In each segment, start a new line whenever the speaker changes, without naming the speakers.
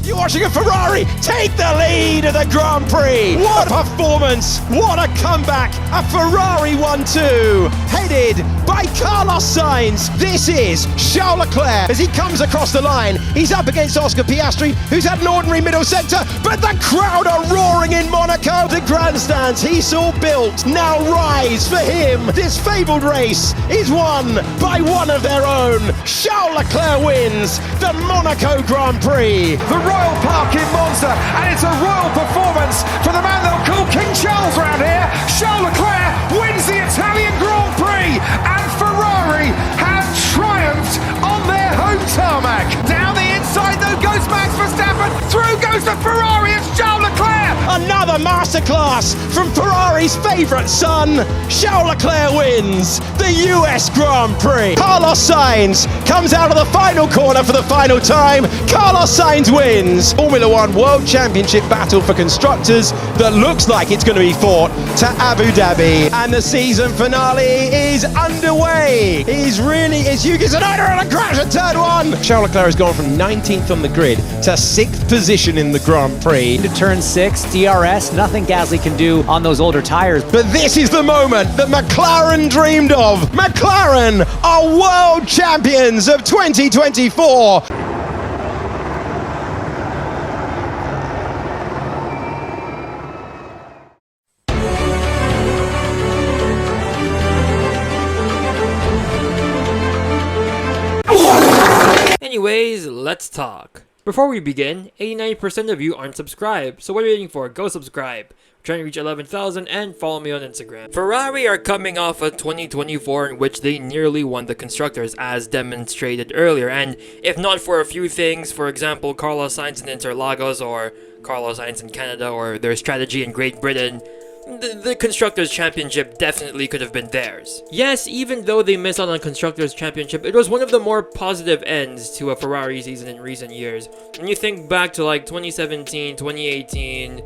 You're watching a Ferrari take the lead of the Grand Prix. What a performance. What a comeback. A Ferrari 1-2. Headed by Carlos Sainz. This is Charles Leclerc as he comes across the line. He's up against Oscar Piastri, who's had an ordinary middle sector, but the crowd are roaring in Monaco. The grandstands he saw built now rise for him. This fabled race is won by one of their own. Charles Leclerc wins the Monaco Grand Prix.
The Royal Park in Monza, and it's a royal performance for the man they'll call King Charles round here. Charles Leclerc wins the Italian Grand Prix, and Ferrari have triumphed on their home tarmac. Down the inside though goes Max Verstappen, through goes the Ferrari, it's Charles Leclerc.
Another masterclass from Ferrari's favourite son. Charles Leclerc wins the US Grand Prix. Carlos Sainz comes out of the final corner for the final time. Carlos Sainz wins Formula One World Championship battle for constructors that looks like it's going to be fought to Abu Dhabi. And the season finale is underway. It's Yuki Tsunoda on a crash at turn one. Charles Leclerc has gone from 19th on the grid to 6th position in the Grand Prix.
To turn 6, DRS, nothing Gasly can do on those older tires.
But this is the moment that McLaren dreamed of. McLaren are world champions of 2024.
Anyways, let's talk. Before we begin, 89% of you aren't subscribed, so what are you waiting for? Go subscribe. We're trying to reach 11,000 and follow me on Instagram. Ferrari are coming off a 2024 in which they nearly won the Constructors as demonstrated earlier, and if not for a few things, for example Carlos Sainz in Interlagos or Carlos Sainz in Canada or their strategy in Great Britain, the Constructors' Championship definitely could have been theirs. Yes, even though they missed out on Constructors' Championship, it was one of the more positive ends to a Ferrari season in recent years. When you think back to like 2017, 2018,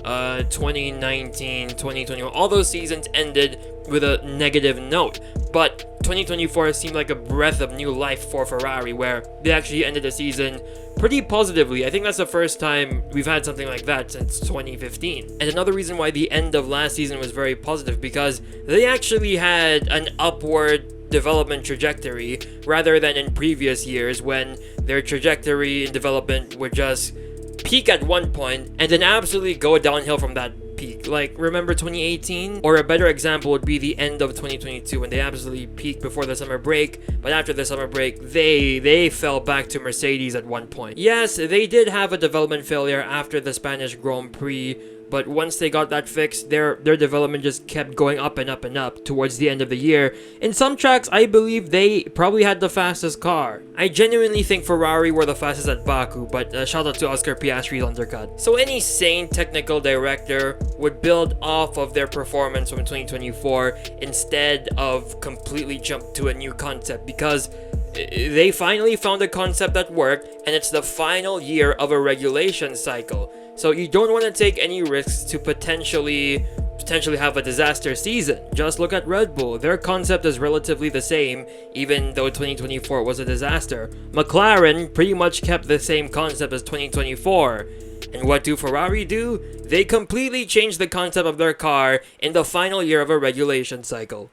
2019, 2021, all those seasons ended with a negative note. But 2024 seemed like a breath of new life for Ferrari, where they actually ended the season pretty positively. I think that's the first time we've had something like that since 2015. And another reason why the end of last season was very positive, because they actually had an upward development trajectory rather than in previous years when their trajectory and development would just peak at one point and then absolutely go downhill from that peak. Like, remember 2018? Or a better example would be the end of 2022 when they absolutely peaked before the summer break, but after the summer break, they fell back to Mercedes at one point. Yes, they did have a development failure after the Spanish Grand Prix, but once they got that fixed, their development just kept going up and up and up towards the end of the year. In some tracks, I believe they probably had the fastest car. I genuinely think Ferrari were the fastest at Baku, but shout out to Oscar Piastri's undercut. So any sane technical director would build off of their performance from 2024 instead of completely jump to a new concept, because they finally found a concept that worked, and it's the final year of a regulation cycle. So you don't want to take any risks to potentially have a disaster season. Just look at Red Bull. Their concept is relatively the same, even though 2024 was a disaster. McLaren pretty much kept the same concept as 2024. And what do Ferrari do? They completely changed the concept of their car in the final year of a regulation cycle.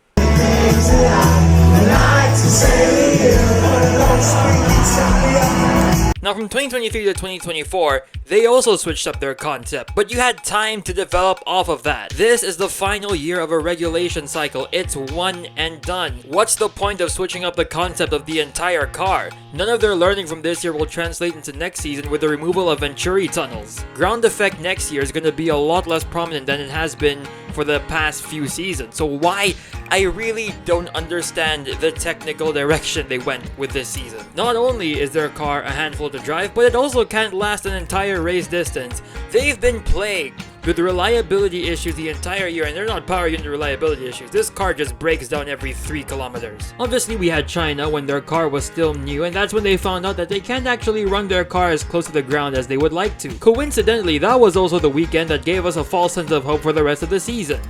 Now from 2023 to 2024, they also switched up their concept, but you had time to develop off of that. This is the final year of a regulation cycle. It's one and done. What's the point of switching up the concept of the entire car? None of their learning from this year will translate into next season with the removal of Venturi tunnels. Ground effect next year is going to be a lot less prominent than it has been for the past few seasons. So why? I really don't understand the technical direction they went with this season. Not only is their car a handful to drive, but it also can't last an entire race distance. They've been plagued with reliability issues the entire year, and they're not power unit reliability issues. This car just breaks down every 3 kilometers. Obviously, we had China when their car was still new, and that's when they found out that they can't actually run their car as close to the ground as they would like to. Coincidentally, that was also the weekend that gave us a false sense of hope for the rest of the season.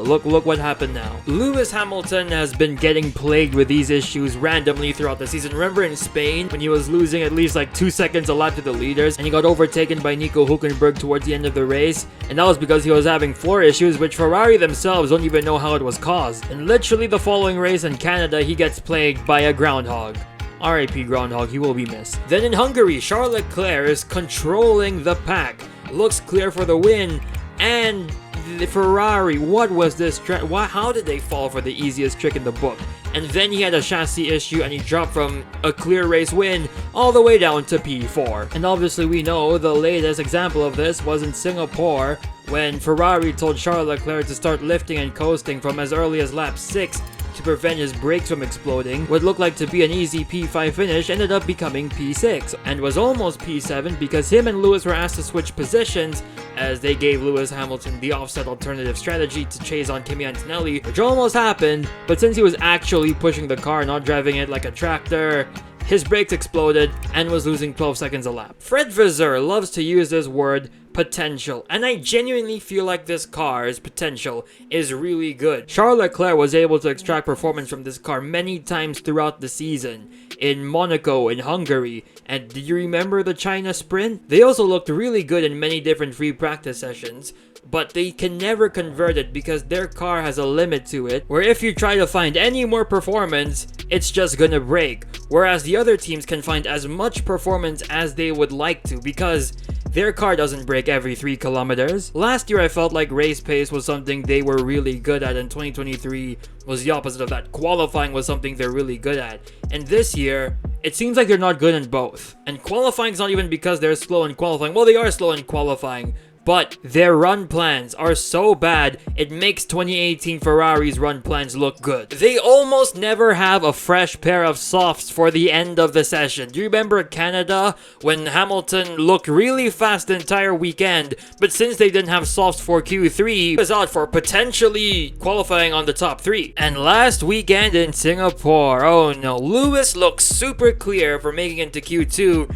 Look what happened now. Lewis Hamilton has been getting plagued with these issues randomly throughout the season. Remember in Spain when he was losing at least like 2 seconds a lap to the leaders and he got overtaken by Nico Hülkenberg towards the end of the race, and that was because he was having floor issues which Ferrari themselves don't even know how it was caused. And literally the following race in Canada, he gets plagued by a groundhog. RIP Groundhog, he will be missed. Then in Hungary, Charles Leclerc is controlling the pack. Looks clear for the win, and the Ferrari, what was this how did they fall for the easiest trick in the book? And then he had a chassis issue and he dropped from a clear race win all the way down to P4. And obviously we know the latest example of this was in Singapore when Ferrari told Charles Leclerc to start lifting and coasting from as early as lap 6 to prevent his brakes from exploding. What looked like to be an easy P5 finish ended up becoming P6 and was almost P7 because him and Lewis were asked to switch positions as they gave Lewis Hamilton the offset alternative strategy to chase on Kimi Antonelli, which almost happened, but since he was actually pushing the car, not driving it like a tractor, his brakes exploded and was losing 12 seconds a lap. Fred Vasseur loves to use this word potential, and I genuinely feel like this car's potential is really good. Charles Leclerc was able to extract performance from this car many times throughout the season, in Monaco, in Hungary, and do you remember the China sprint? They also looked really good in many different free practice sessions, but they can never convert it because their car has a limit to it, where if you try to find any more performance, it's just gonna break, whereas the other teams can find as much performance as they would like to because their car doesn't break every 3 kilometers. Last year I felt like race pace was something they were really good at, and 2023 was the opposite of that. Qualifying was something they're really good at. And this year, it seems like they're not good in both. And qualifying's not even because they're slow in qualifying. Well, they are slow in qualifying, but their run plans are so bad, it makes 2018 Ferrari's run plans look good. They almost never have a fresh pair of softs for the end of the session. Do you remember Canada when Hamilton looked really fast the entire weekend, but since they didn't have softs for Q3, he was out for potentially qualifying on the top 3. And last weekend in Singapore, oh no, Lewis looks super clear for making it to Q2.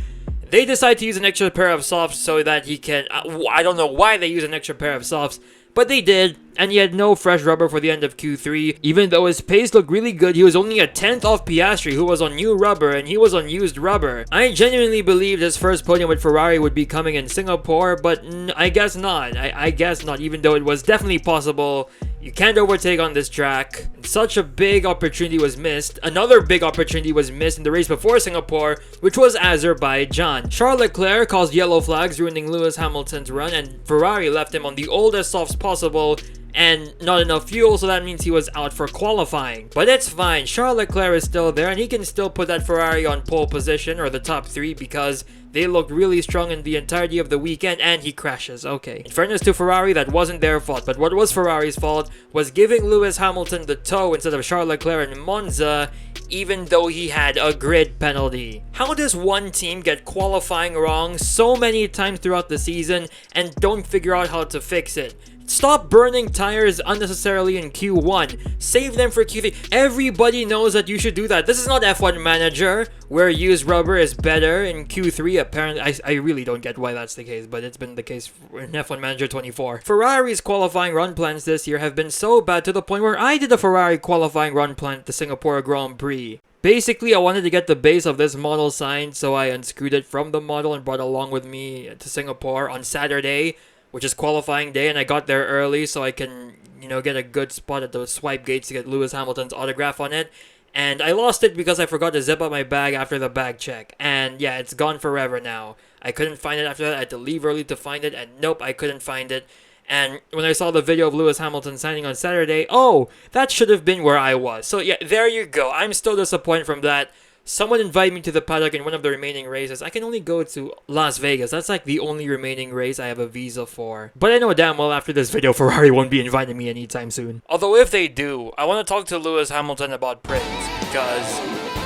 They decide to use an extra pair of softs so that he can... I don't know why they use an extra pair of softs, but they did, and he had no fresh rubber for the end of Q3. Even though his pace looked really good, he was only a 10th off Piastri, who was on new rubber, and he was on used rubber. I genuinely believed his first podium with Ferrari would be coming in Singapore, but I guess not. I guess not, even though it was definitely possible. You can't overtake on this track. Such a big opportunity was missed. Another big opportunity was missed in the race before Singapore, which was Azerbaijan. Charles Leclerc caused yellow flags, ruining Lewis Hamilton's run, and Ferrari left him on the oldest softs possible and not enough fuel, so that means he was out for qualifying. But it's fine, Charles Leclerc is still there and he can still put that Ferrari on pole position or the top 3 because they looked really strong in the entirety of the weekend, and he crashes. Okay. In fairness to Ferrari, that wasn't their fault, but what was Ferrari's fault was giving Lewis Hamilton the toe instead of Charles Leclerc in Monza, even though he had a grid penalty. How does one team get qualifying wrong so many times throughout the season and don't figure out how to fix it? Stop burning tires unnecessarily in Q1. Save them for Q3. Everybody knows that you should do that. This is not F1 Manager, where used rubber is better in Q3. Apparently, I really don't get why that's the case, but it's been the case in F1 Manager 24. Ferrari's qualifying run plans this year have been so bad to the point where I did a Ferrari qualifying run plan at the Singapore Grand Prix. Basically, I wanted to get the base of this model signed, so I unscrewed it from the model and brought it along with me to Singapore on Saturday, which is qualifying day, and I got there early so I can, get a good spot at the swipe gates to get Lewis Hamilton's autograph on it. And I lost it because I forgot to zip up my bag after the bag check. And yeah, it's gone forever now. I couldn't find it after that. I had to leave early to find it, and nope, I couldn't find it. And when I saw the video of Lewis Hamilton signing on Saturday, oh, that should have been where I was. So yeah, there you go. I'm still disappointed from that. Someone invited me to the paddock in one of the remaining races. I can only go to Las Vegas. That's like the only remaining race I have a visa for. But I know damn well after this video, Ferrari won't be inviting me anytime soon. Although if they do, I want to talk to Lewis Hamilton about Prince, because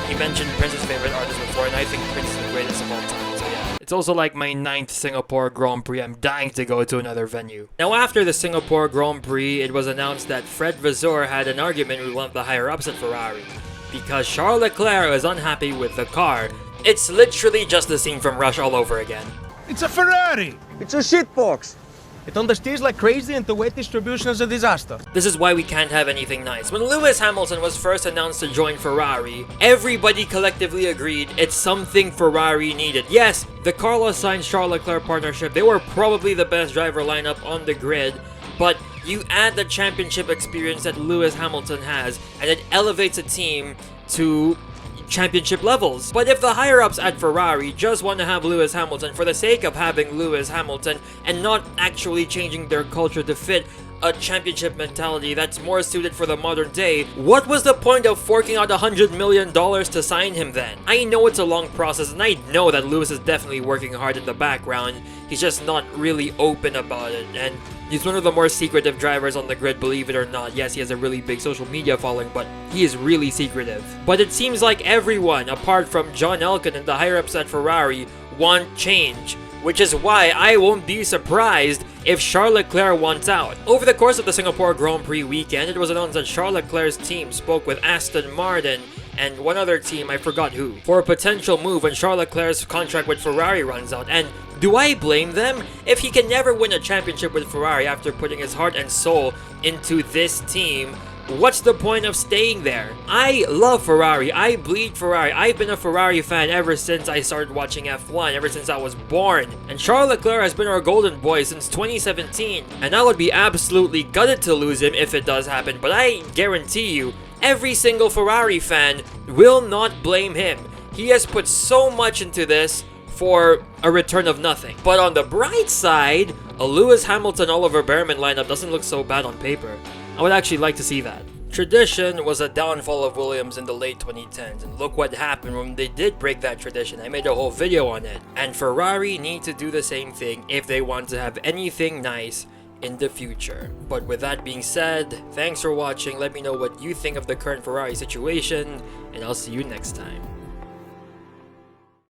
he mentioned Prince's favorite artist before, and I think Prince is the greatest of all time. So yeah. It's also like my 9th Singapore Grand Prix. I'm dying to go to another venue. Now after the Singapore Grand Prix, it was announced that Fred Vasseur had an argument with one of the higher-ups at Ferrari, because Charles Leclerc is unhappy with the car. It's literally just the scene from Rush all over again.
It's a Ferrari!
It's a shitbox. It understeers like crazy and the weight distribution is a disaster.
This is why we can't have anything nice. When Lewis Hamilton was first announced to join Ferrari, everybody collectively agreed it's something Ferrari needed. Yes, the Carlos Sainz-Charles Leclerc partnership, they were probably the best driver lineup on the grid, but you add the championship experience that Lewis Hamilton has, and it elevates a team to championship levels. But if the higher-ups at Ferrari just want to have Lewis Hamilton for the sake of having Lewis Hamilton and not actually changing their culture to fit a championship mentality that's more suited for the modern day, what was the point of forking out $100 million to sign him then? I know it's a long process, and I know that Lewis is definitely working hard in the background. He's just not really open about it, and he's one of the more secretive drivers on the grid, believe it or not. Yes, he has a really big social media following, but he is really secretive. But it seems like everyone, apart from John Elkann and the higher-ups at Ferrari, want change, which is why I won't be surprised if Charles Leclerc wants out. Over the course of the Singapore Grand Prix weekend, it was announced that Charles Leclerc's team spoke with Aston Martin and one other team, I forgot who, for a potential move when Charles Leclerc's contract with Ferrari runs out. And do I blame them? If he can never win a championship with Ferrari after putting his heart and soul into this team, what's the point of staying there? I love Ferrari. I bleed Ferrari. I've been a Ferrari fan ever since I started watching F1, ever since I was born. And Charles Leclerc has been our golden boy since 2017. And I would be absolutely gutted to lose him if it does happen, but I guarantee you, every single Ferrari fan will not blame him. He has put so much into this for a return of nothing. But on the bright side, a Lewis Hamilton-Oliver Behrman lineup doesn't look so bad on paper. I would actually like to see that. Tradition was a downfall of Williams in the late 2010s, and look what happened when they did break that tradition. I made a whole video on it. And Ferrari need to do the same thing if they want to have anything nice in the future. But with that being said, thanks for watching. Let me know what you think of the current Ferrari situation, and I'll see you next time.